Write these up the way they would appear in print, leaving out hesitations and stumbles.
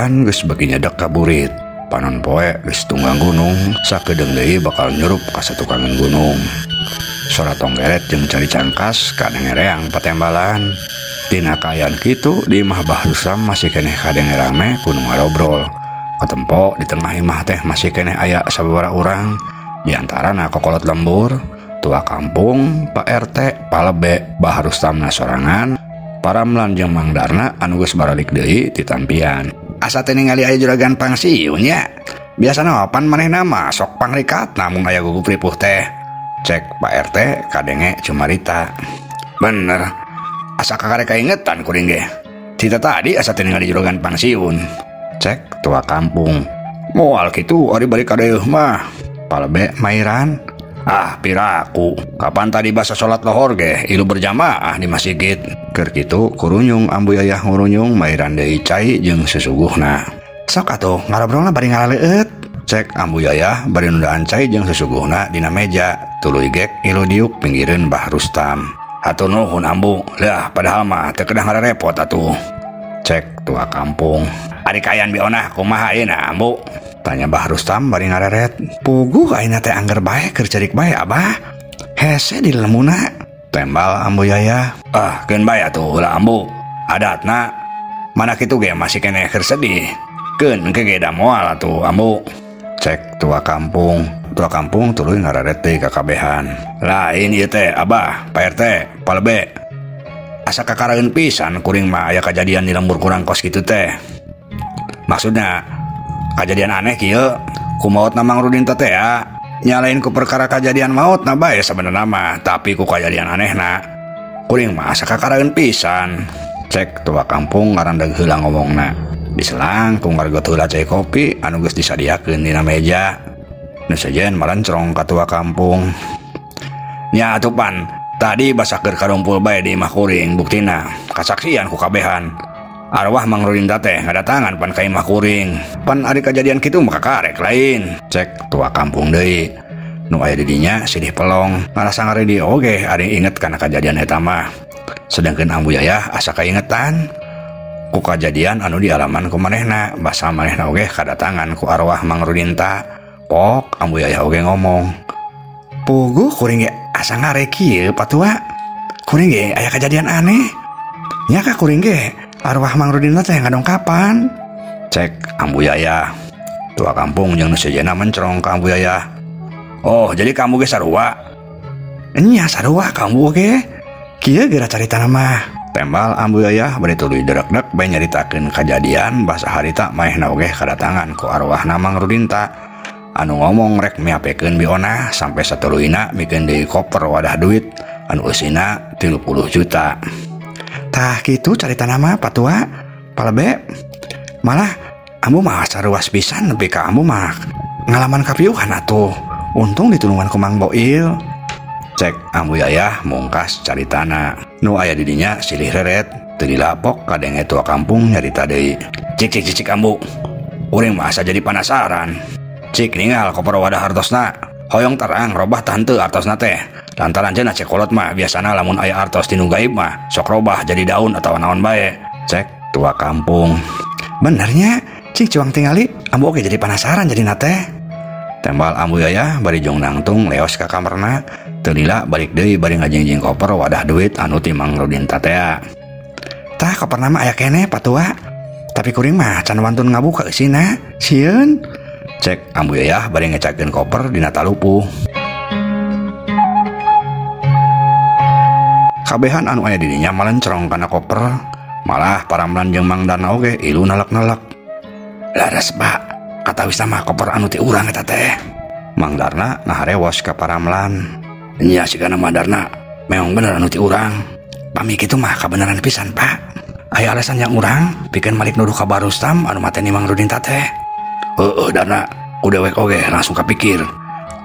hujan geus bagi nyedak ka burit. Panon poe geus tunggang gunung, sakedeung deui bakal nyurup ka satukangin gunung. Sora tonggeret jeung cari cangkas kadengereang patembalan. Tina kaayaan kitu di imah Bah Rustam masih keneh kadenge rame kudu ngarobrol. Katempo di tengah imah teh masih keneh aya sababaraha urang, di antarana kokolot lembur, tua kampung, Pak RT, Palebe, Bah Rustamna sorangan, Paramlan jeung Mang Darna anu geus baralik deui ti tampian. Asa teh ningali aya juragan pangsiun nya. Biasana opan manehna mah sok pangrikat namun aya gugup ripuh teh. Cek Pak RT kadenge cumarita. Bener, asa kakarek kaingetan kuring ge. Cita tadi asa teh ningali juragan pangsiun. Cek tua kampung. Moal kitu ari balik ka deui mah. Palebe mairan. Ah piraku, kapan tadi basa salat lohor ge ilu berjamaah di masjid. Keur kitu kurunyung ambu yayah ngurunyung mairan deui cai jeung sesuguhna. Sok atuh ngarobrolna bari ngaleueut. Cek ambu yayah bari nundaan cai jeung sesuguhna dina meja. Tuluy gek ilu diuk pinggireun Bah Rustam. Hatur nuhun ambu, lah padahal mah teu kedah ngarepot atuh. Cek tua kampung. Ari kaayaan biona kumaha ayeuna ambu? Tanya Bah Rustam bari ngareret. Puguh ayeuna teh angger bae keur cerik bae abah. Hese di lemuna. Tembal ambu yayah. Ah keun bae atuh ulah ambu. Adatna mana kitu ge masih keneh keur sedih. Keun engke ge da moal atuh ambu. Cek tua kampung. Tua kampung tuluy ngararet deui ka kabehan. Lain ieu teh abah, Pak RT, Palebe. Asa kakaraeun pisan kuring mah aya kajadian di lembur kurang kos kitu teh. Maksudna kajadian aneh kieu ku maotna Mang Rudin teh ya. Nyalain ku perkara kajadian maotna bae sabenerna mah, tapi ku kajadian anehna kuring mah asa kakaraeun pisan. Cek tua kampung ngarandeg heula ngomongna. Diselang ku ngargot heula cai kopi anu geus disadiakeun dina meja. Nu sejen malencrong ka tua kampung. Nya atuh pan, tadi basa keur karumpul bae di imah kuring, buktina kasaksian ku kabehan. Arwah Mang Rudin teh ngadatangan pan ka imah kuring. Pan ari kajadian kitu mah kakarek lain. Cek tua kampung deui. Nu aya di dinya sidih pelong, ngarasa ngaredi oge ari inget kana kajadian eta mah. Sedengkeun ambu yayah asa kaingetan ku kajadian anu dialaman ku manehna, basa manehna oge kadatangan ku arwah Mang Rudin ta. Pok ambu yayah oge ngomong. Puguh kuring ge asa ngarek kieu patua. Kuring ge aya kajadian aneh. Nya ka kuring ge arwah Mang Rudin teh ngadongkapan. Cek ambu yayah. Tua kampung jeung nu sejenna mencrong ka ambu yayah. Oh, jadi kamu ge sarua? Nya sarua kamu ge. Kieu geura caritana mah. Tembal ambu yayah bari tuluy derek-dek bae nyaritakeun kajadian basa harita maehna oge kadatangan ku arwahna Mang Rudin ta. Anu ngomong rek miapekeun biona sampai satuluyna mikeun deui koper wadah duit anu eusina 30 juta. Tah kitu caritana mah patua. Palebe. Malah ambu mah saruas pisan nepi ka ambu mah ngalaman kapiuhan atuh. Untung ditulungan ku Mang Boil. Cek ambu yayah mungkas caritana. Nu aya di dinya silih reret teu dilapok kadenge tua kampung nyarita deui. Cik ambu. Urang mah asa jadi penasaran. Cik ningal koper wadah artosna. Hoyong terang robah tante artosna teh. Lantaran cenah cekolot mah biasana lamun aya artos tinu gaib mah sok robah jadi daun atawa naon bae. Cek tua kampung. Benernya cik cuang tingali ambu oge jadi penasaran jadi nate. Tembal ambu yayah bari jong nangtung leos ka kamarna. Teu lila balik deui bari ngajingjing koper wadah duit anu ti Mang Rudin tatea. Tah koperna mah aya keneh patua. Tapi kuring mah can wantun ngabuka eusina. Sieun. Cek ambu yayah bari ngecakeun koper dina talupuh. Kabehan anu aya di dinya malencrong kana koper. Malah Paramlan jeung Mang Darna oge ilu nalek-nalek. Laras Pak, katawisna mah koper anu ti urang eta teh. Mang Darna naharewos ka Paramlan. Nya sigana Mang Darna memang bener anu ti urang. Pami kitu mah kabeneran pisan Pak. Aya alasan yang urang pikeun malik nuduh ka Bah Rustam anu mateni Mang Rudin teh. Heueuh Darna, udah wek oge langsung kapikir.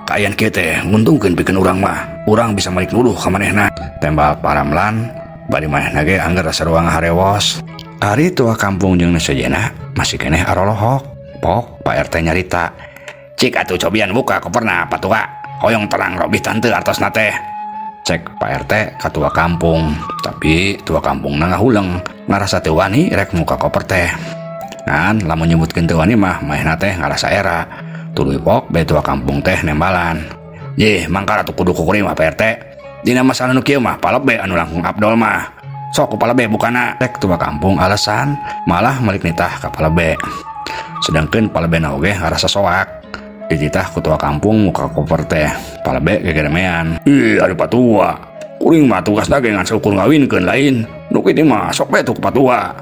Kaayaan kieu teh nguntungkeun pikeun urang mah. Urang bisa malik nuduh ka manehna. Tembal Paramlan bari manehna ge angger sarua ngaharewos. Ari tua kampung jeung nu sejenna masih keneh arolohok. Pok Pak RT nyarita. Cik atuh cobian buka koperna patua. Hoyong terang robih tante artosna teh. Cek Pak RT ka tua kampung. Tapi tua kampungna ngahuleng ngarasa teu wani rek muka koper teh. Kan lamun nyebutkeun teu wani mah maehna teh ngarasa era. Tuluy pok bae tua kampung teh nembalan. Ye, mangkara tuh kudu kukuring mah PRT. Dina masalah nu kieu mah palebe anu langkung Abdol mah. Sok ku palebe bukana. Rek tua kampung alasan malah malik nitah ka palebe. Sedangkeun palebena oge ngarasa soak. Dititah ku tua kampung muka koper teh. Palebe gegeremean. Ih, ari patua. Kuring mah tugasna ge ngan seukur ngawinkeun lain. Nu kitu mah sok bae tuh patua.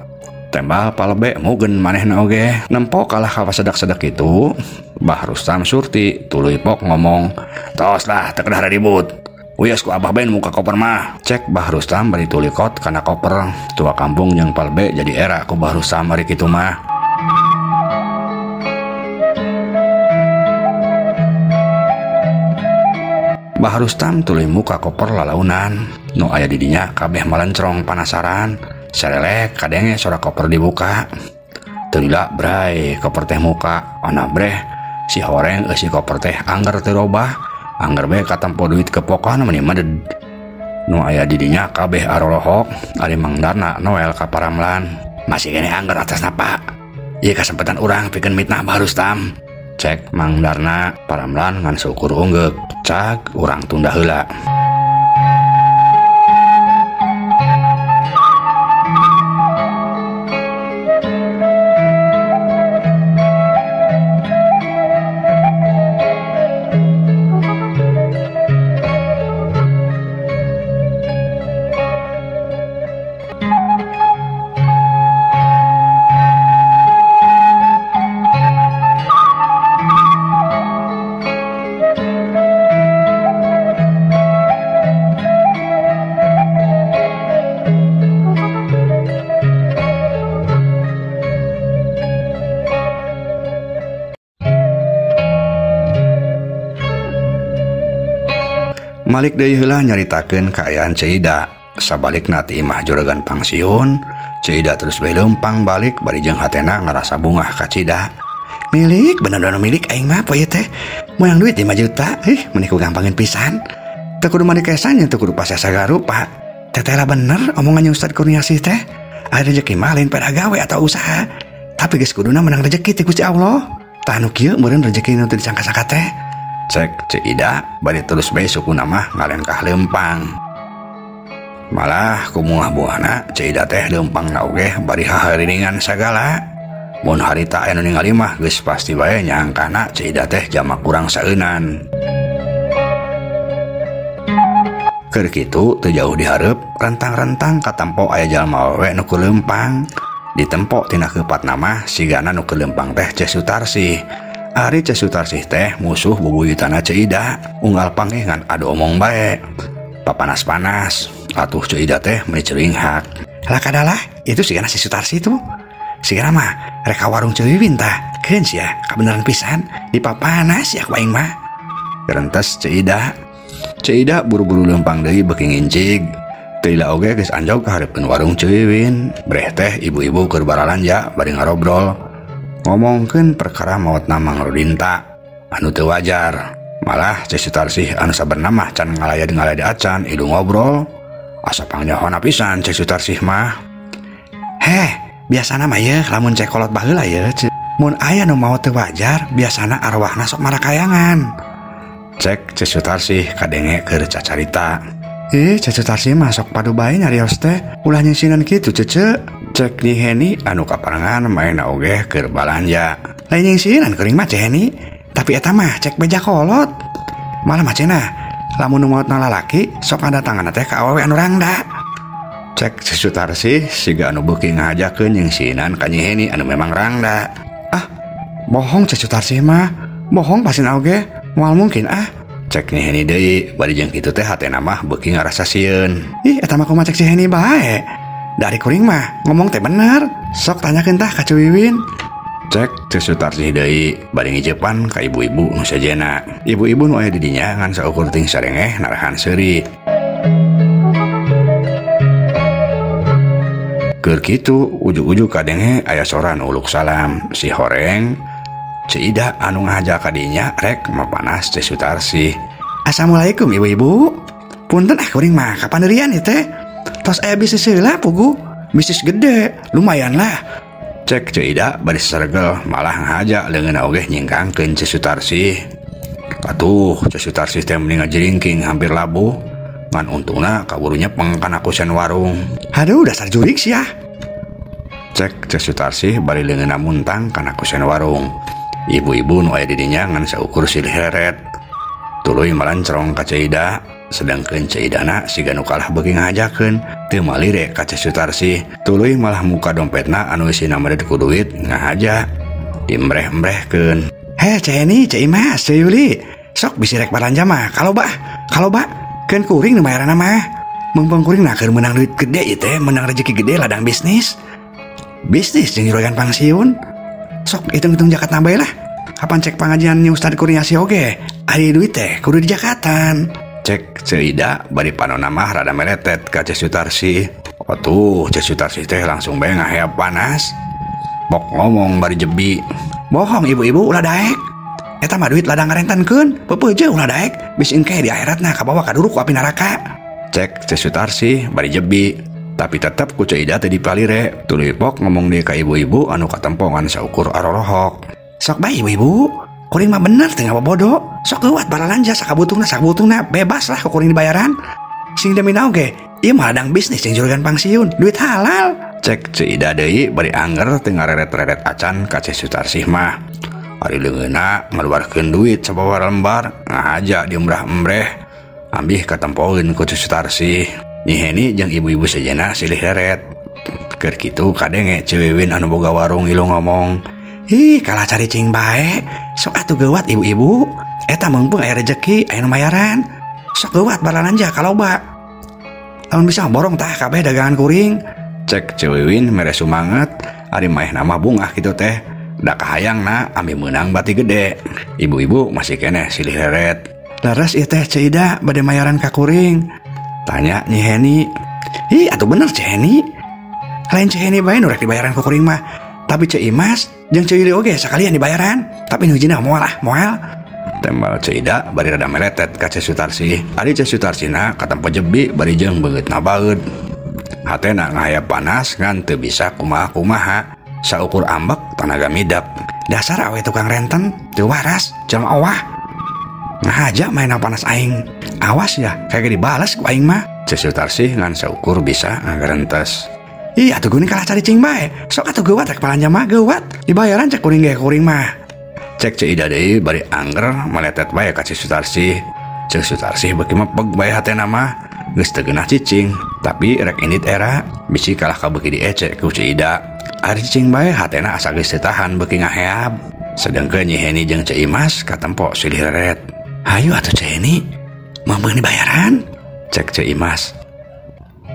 Tembal palebe mugen manehna oge nempo kalah ka sedak-sedak itu. Bah Rustam surti tuluy pok ngomong, "Tos lah teu kedah ribut. Uyas ku abah bae muka koper mah." Cek Bah Rustam bari tulikot kana koper. Tua kampung jeung palebe jadi era ku Bah Rustam ari kitu mah. Bah Rustam tuluy muka koper lalaunan. Nu aya di dinya kabeh malencrong panasaran. Sarelek kadenge sora koper dibuka. Teu lila bray koper teh muka. Ona breh si horeng si koper teh angger teu robah. Angger bae katempo duit kepokan meni maded. Nu aya di dinya kabeh arolohok ari mangdarna Noel ka Paramlan. Masih kene angger atas napa? Ieu kasempatan urang pikeun mitnah Bah Rustam. Cek mangdarna Paramlan ngan syukur ungeuk. Cak urang tunda heula. Malik deui heula nyaritakeun kaayaan Ceuida. Sabalikna ti imah juragan pangsiun, Ceuida terus bae leumpang balik bari jeung hatena ngarasa bungah ka Cida. Milik bener-bener milik aing mah poe teh. Moyang duit 5 juta, meni ku gampangin pisan. Teu kudu mani kesan teu kudu pas asa garupa. Teteh lah bener omongannya Ustad Kurniasih teh. Aya rezeki mah lain pada gawe atau usaha. Tapi geus kuduna menang rezeki ti Gusti Allah. Tah nu kieu meureun rezeki nu teu disangka-sangka teh. Cek Ceuida bari terus bae sukuna mah ngalenkah leumpang. Malah kumuah-buahna Ceuida teh leumpangna oge bari haheuringan sagala. Mun harita anu ningali mah geus pasti bae nyangkana Ceuida teh jamak kurang saeunan. Keur kitu teu jauh dihareup rentang-rentang katempo aya jalma we nu leumpang. Ditempo tina keupatna mah sigana nu leumpang teh Ceh Sutarsih. Ari Ceh Sutarsih teh musuh bubuyutanna Ceuida. Unggal pangehan adu omong bae. Papanas-panas atuh Ceuida teh meuni ceuring hak. Lah kadalah itu sigana si Sutarsih tuh. Sigana mah rek ka warung Ceuwiwin tah. Keun sia kabeneran pisan dipapanas ya ku aing mah. Gerentes Ceuida. Ceuida buru-buru leumpang deui beuki ngincig. Teu oge geus anjog ka hareupeun warung Ceuwiwin. Breh teh ibu-ibu keur baralanja bari ngarobrol. Ngomongkeun perkara maotna Mang Rudinta anu teu wajar. Malah Ceh Sutarsih anu sabenerna mah can ngalayad-ngalayad acan idu ngobrol. Asa pangnyohonna pisan Ceh Sutarsih mah. Heh, biasana mah ye lamun cek kolot baheula ye. Mun aya nu maot teu wajar, biasana arwahna sok marakayangan. Cek Ceh Sutarsih kadenge keur cacarita. Ceh Sutarsih mah sok padu bae nyarios teh. Ulah nyisinan kitu cece. Cek Nyi Heni anu kaparangan maena oge keur balanja. Lain nyisinan keuring mah Ceh Heni. Tapi eta mah cek beja kolot. Malah macena lamun nu maotna lalaki sok ngadatangana teh ka awewe anu rangda. Cek Ceh Sutarsih siga anu beuki ngahajakeun nyisinan ka Nyi Heni anu memang rangda. Ah, bohong Ceh Sutarsih mah. Bohong pasin oge. Moal mungkin ah. Cek Nyi Heni deui bari jeung kitu teh hatena mah beuki ngarasa sieun. Ih eta mah kumaha cek si Heni bae. Dari kuring mah ngomong teh bener. Sok tanyakeun tah ka Ceuwiwin. Cek Ceh Sutarsih deui bari ngijeupan ka ibu-ibu nu sejenna. Ibu-ibu nu aya di dinya ngan saukur ting sarengeh narahan seuri. Keur kitu ujug-ujug kadenge aya sora nu uluk salam. Si horeng Ceuida anu ngajak ka dinya rek mapanas Ceh Sutarsih. Assalamualaikum ibu-ibu. Punten kuring mah kapanerian ieu teh? Tos aya bisnis heula pugu. Bisnis gede, lumayan lah. Cek Cida bari sergel malah ngajak leungeunna oge nyingkangkeun Cek Sutarsih. Atuh Cek Sutarsih teh mending ngajeringking hampir labuh. Ngan untungna kaburu nyepeng kana kusen warung. Aduh dasar jurik sih ya. Cek Sutarsih bari leungeunna muntang kana kusen warung. Ibu-ibu nu aya di dinya ngan saukur silih heret. Tuluy malancerong ka Cida, sedangkeun Cidana siga nu kalah beuki ngajakeun teu malire ka Cek Sutarsih. Tuluy malah muka dompetna anu isina meureud ku duit ngahaja dimreh-mrehkeun. Heh Ceni, Cek Imas, Cek Yuli, sok bisi rek balanja mah kaloba keun kuring nu bayaranna mah. Mumpung kuring na keur menang duit gede ieu teh, menang rezeki gede ladang bisnis jeung juragan pangsiun. Sok hitung-hitung jakat nambah lah. Kapan cek pengajian Ustad Kurniasi oge ari duit teh kudu di jakatan. Cek Cida bari panonna mah rada meletet ka Cek Sutarsih. Atuh Cek Sutarsih teh langsung bae ngaheap panas. Pok ngomong bari jebi. Bohong ibu-ibu ulah daek. Eta mah duit ladang ngarentenkeun, peupeujeuh ulah daek, bis engke di akhiratna kabawa ka duruk ku api neraka. Cek Sutarsih bari jebi. Tapi tetep ku Cida teh dipalire. Tuluy pok ngomong deui ka ibu-ibu anu katempongan saukur arorohok. Sok bae ibu-ibu, kuring mah bener teu ngabobodo. Sok geuwat balanja sakabutungna bebas lah ku kuring dibayaran. Sing demi naoge, ieu mah ladang bisnis jeung juragan pangsiun, duit halal. Cek Cida deui bari angger teu ngareret-reret acan ka Cek Sutarsih mah. Ari leungeunna ngaluarkeun duit sabawara lembar, ngahaja diumrah-umreh. Ambih katempoeun ku Cek Sutarsih. Nyi Heni jeung ibu-ibu sejenna silih heret. Keur kitu kadenge Cewiwin anu boga warung ilu ngomong, "Ih, kalah cari cing bae. Sok atuh geuwat ibu-ibu. Eta mumpung aya rezeki, aya nu mayaran. Sok geuwat balanja kaloba. Lamun bisa borong tah kabeh dagangan kuring." Cek Cewiwin mere sumanget, ari maehna mah bungah kitu teh. Da kahayangna ambi meunang bati gede. Ibu-ibu masih keneh silih heret. "Leres ieu teh Cida bade mayaran ka kuring?" Tanya Nyi Heni. "Ih, atuh bener Cek Heni. Lain Cek Heni bae nu rek dibayaran ku kuring mah. Tapi Cek Imas jeung Cek Yuli oge sakalian dibayaran. Tapi nu hijina moal. Tembal Cida bari rada meletet ka Cek Sutarsih. Ari Cek Sutarsihna katempo jebi bari jeung beungeutna baeud. Hatena ngahayap panas ngan teu bisa kumaha-kumaha. Saukur ambek tanaga midap. Dasar awe tukang renten teu waras jelema owah. Ngahaja maena panas aing. Awas ya, kagak dibales ku aing mah. Cek Sutarsih ngan saukur bisa ngagarentes. "Ih, atuh geuning kalah cari cing bae. Sok atuh geuwat rek balanja mah geuwat. Dibayaran cek kuring ge kuring mah." Cek Cida deui bari angger maletet bae ka Cek Sutarsih. Cek Sutarsih beuki mah peg bae hatena mah. Geus teu geunah cicing, tapi rek indit era bisi kalah kabeuki diece ku Cida. Ari cicing bae hatena asa geus teu tahan beuki ngaheap. Sedengkeun Nyi Heni jeung Cek Imas katempo silih reret. "Hayu atuh Cek Heni, mambeun dibayaran?" Cek Cek Imas.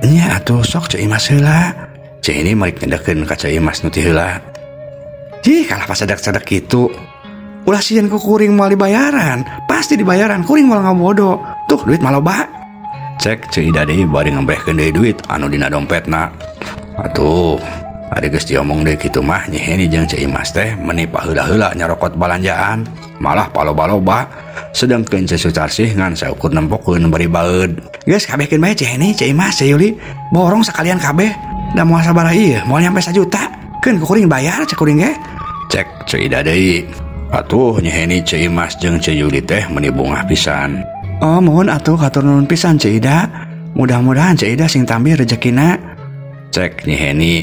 "Nya atuh sok Cek Imas heula." Cek Heni malik ngedekeun ka Cek Imas nu ti heula. "Ih, kalah pas sedek-sedek kitu. Ulah sieun ku kuring moal dibayaran. Pasti dibayaran, kuring moal ngabodo. Tuh duit maloba." Cek Cida deui bari ngembrehkeun deui duit anu dina dompetna. Atuh, ari geus diomong deui kitu mah Nyi Heni jeung Cek Imas teh meuni paheula-heula nyarokot balanjaan, malah paloba-loba. Sedengkeun Cek Sutarsih ngan saukur nempokeun bari baeud. "Geus kabehkeun bae Cek Heni, Cek Imas, Cek Yuli. Borong sakalian kabeh. Da moal sabaraha ieu? Moal nyampe 1 juta. Keun ku kuring bayar cek kuring ge." Cek Cida deui. Atuh Nyi Heni, Cek Imas jeung Cek Yuli teh meuni bungah pisan. "Oh, mohon atuh katur nuhun pisan Cek Ida. Mudah-mudahan Cek Ida sing tambih rezekina." Cek Nyi Heni.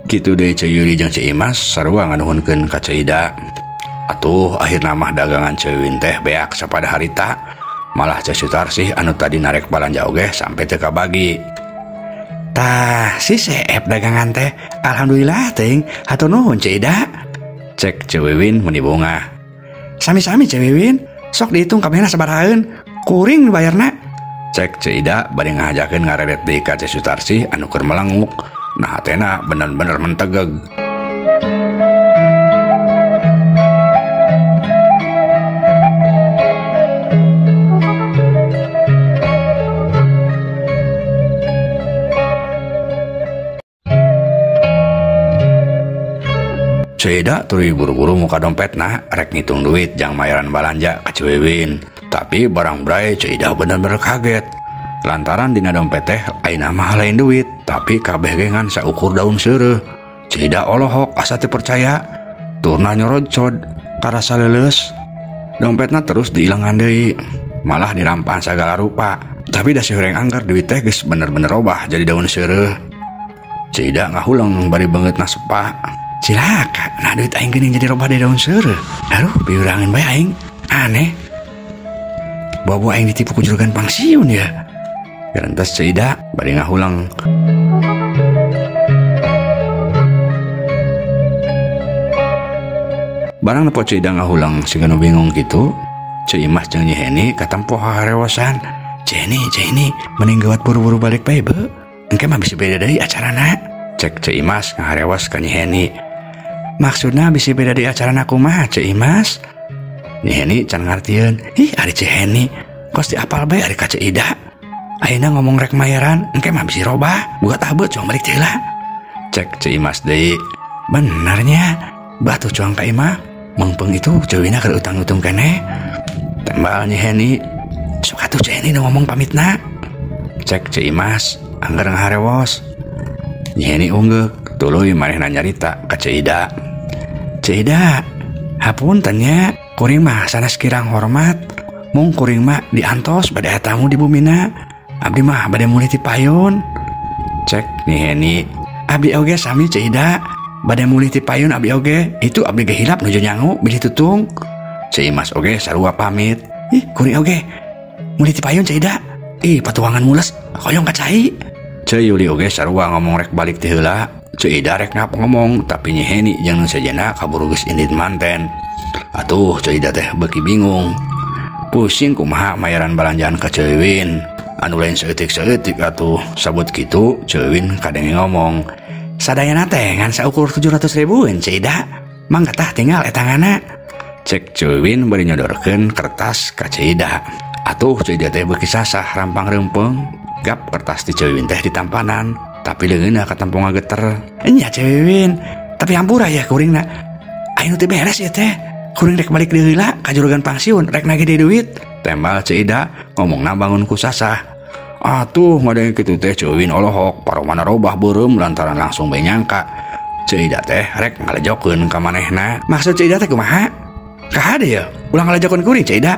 Kitu deui Cek Yuli jeung Cek Imas sarua nganuhunkeun ka Cek Ida. Atuh akhirna mah dagangan Cewiwin teh beak sapada harita. Malah Cek Sutarsih anu tadi narek balanja oge sampe teu kabagi. "Tah, si seep dagangan teh. Alhamdulillah teuing. Hatur nuhun Cek Ida." Cek Cewiwin meuni bungah. "Sami-sami Cewiwin. Sok dihitung kabehna sabarahaeun. Kuring dibayarna." Cek Cek Ida bari ngahajakeun ngaredet deui ka Cek Sutarsih anu keur melenguk. Nah hatena bener-bener mentegeg. Cida tuluy buru-buru muka dompetna rek ngitung duit jang mayaran balanja ka Cewiwin. Tapi barang bray Cida bener-bener kaget. Lantaran dina dompet teh ayeuna mah lain duit, tapi kabeh ge ngan saukur daun seureuh. Cida olohok asa teu percaya. Turna nyorocod karasa leuleus. Dompetna terus diilangan deui. Malah dirampahan sagala rupa. Tapi da si horeng anggar duit teh geus bener-bener robah jadi daun seureuh. Cida ngahulang bari beungeutna sepa. Cilaka, nah duit aing geuning jadi robah di daun seureuh. Aduh, piurangan bae aing. Aneh. Bawa aing ditipu ku juragan pangsiun ya. Gerentas Cida bari ngahulang. Barang nepo Cida ngahulang sing anu bingung kitu, Ceu Imas jeung Nyi Heni katempo harewosan. Ceni, mending gawat buru-buru balik bae, Be. Engke mah bisa beda deui acarana. Cek Ceu Imas ngaharewas ka Nyi Heni. Maksudna bisa beda deui acarana kumaha, Ceu Imas? Nyi Heni can ngartieun. Ih, ari Ceu Heni, kos diapal bae ari ka Cida. Ayeuna ngomong rek mayaran, engke mah bisi robah, buat abet cuang balik heula. Cek Ceu Imas deui. Benernya, batu cuang ka imah, mengpeung itu ceuwina keur utang-utung keneh. Tembal Nyi Heni, sok atuh Ceu Heni ngomong pamitna. Cek Ceu Imas, anggar ngaharewos. Nyi Heni ungeuk, tuluy manehna nyarita ka Cida. Cida, hapunten nya, kuring mah sanes kirang hormat, mung kuring mah diantos bade tamu di bumina. Abdi mah bade mulih ti payun. Cek Nyi Heni, abdi oge sami Cida, bade mulih ti payun abdi oge. Itu abdi ge hilap nuju nyangu bilih tutung. Ceu Imas oge sarua pamit. Ih, kuring oge mulih ti payun Cida. Ih, patuangan mules koyong ka cai. Ceu Yuli oge sarua ngomong rek balik ti heula. Cida rek ngap ngomong, tapi Nyi Heni jeung sejenna kaburu geus indit manten. Atuh Cida teh beuki bingung. Pusing kumaha mayaran balanjaan ka Ceuwin. Anu lain seeutik-seeutik atuh. Sabut kitu Ceuwin kadenge ngomong, sadayana teh ngan saukur 700.000 Cida. Mangga tah tinggal etangana. Cek Ceuwin bari nyodorkeun kertas ka Cida. Atuh Cida teh beuki sasah rampang reumpeng. Gap kertas di Ceuwin teh ditampanan, tapi leungeunna katempo ngageter. Nya Ceuwin, tapi hampura ya kuringna. Anu teh beres ya teh. Kuring rek balik deui heula ka juragan pangsiun rek nagih deui duit. Tembal Cida ngomongna bangun ku sasah. Atuh ngadenge kitu teh Ceuwin olohok paromana robah beureum lantaran langsung bae nyangka. Cida teh rek ngalejokeun ka manehna. Maksud Cida teh kumaha? Kahade ya, ulang ngalejokeun kuring Cida.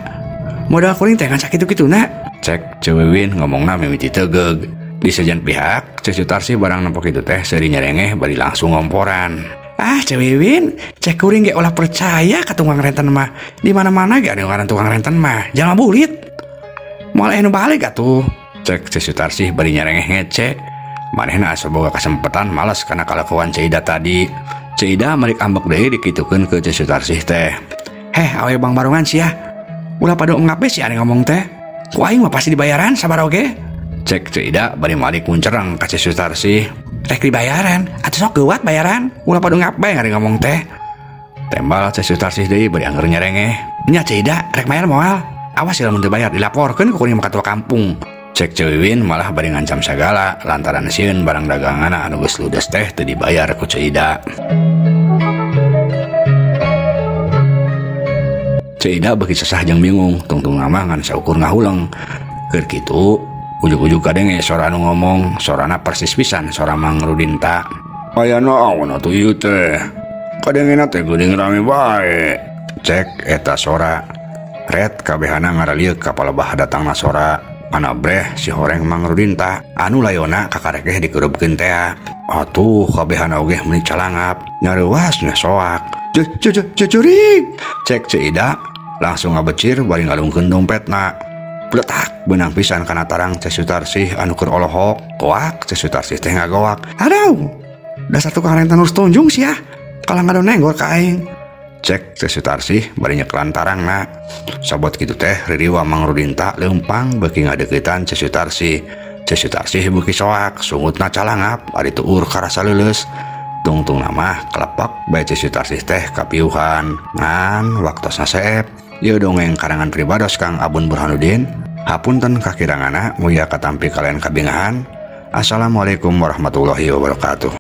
Modal kuring teh ngan sakitu-kituna. Cek Ceuwin ngomongna mimiti teugeg. Di sejen pihak, Ceu Sutarsi barang nempo kitu teh seuri nyerengeh bari langsung ngomporan. Ah, Ceuwin, cek kuring ge ulah percaya ka tukang renten mah. Di mana-mana ge anu ngaran tukang renten mah, jangan bulit. Moal anu balik atuh. Cek Ceu Sutarsi bari nyerengeh ngece. Manehna asa boga kasempetan males kana kalakuan Cida tadi. Cida merik ambek deui dikitukeun ke Ceu Sutarsi teh. Heh, awe Bang Barongan sia. Ulah pada ngape sih ane ngomong teh. Ku aing mah pasti dibayaran sabar oge. Cek Cida bari malik muncereng ka Ceu Sutarsi. Rek dibayaran, atuh sok geuwat bayaran. Ulah pada ngape ngari ngomong teh. Tembal Ceu Sutarsi deui bari angger nyerengeh. Nya Cida, rek bayar moal. Awas lamun teu bayar dilaporkeun ku kuring mah ka kampung. Cek Ceuwin malah bari ngancam sagala lantaran sieun barang daganganna anu geus ludes teh teu dibayar ku Cida. Cida beuki sasah jeung bingung, tungtung nama ngan saukur ngahulang. Keur kitu, ujug-ujug kadenge sora anu ngomong, sorana persis pisan sora Mang Rudinta. Aya naon atuh ieu teh? Kadengena teh geuning rame bae. Cek eta sora. Red kabehana ngaralieu ka palebah datangna sora. Anabreh si horeng Mang Rudinta anu layona kakarekeh dikeureupeun teh. Atuh kabehana oge meuni calangap, nyareuwas nya soak. Cucuring. Cek Cida langsung ngabecir bari ngalungkeun dompetna. Pletak benang pisan kana tarang Ceu Sutarsi anu keur olohok. Koak Ceu Sutarsi teh ngagowak. Aduh, dasar tukang renten urus tunjung sia. Kalang ngado nenggor ka aing. Cek Ceu Sutarsi bari nyeklan tarangna. Sabot kitu teh ririwa Mang Rudinta leumpang beuki ngadeuketan Ceu Sutarsi. Ceu Sutarsi beuki soak, sungutna calangap, ari tuur karasa leuleus. Tungtung nama kelepak bae Ceu Sutarsi teh kapiuhan. Ngan waktosna seep. Ieu dongeng karangan pribados Kang Abun Burhanuddin. Hapunten kakirangana muya katampi kalian kabingahan. Assalamualaikum warahmatullahi wabarakatuh.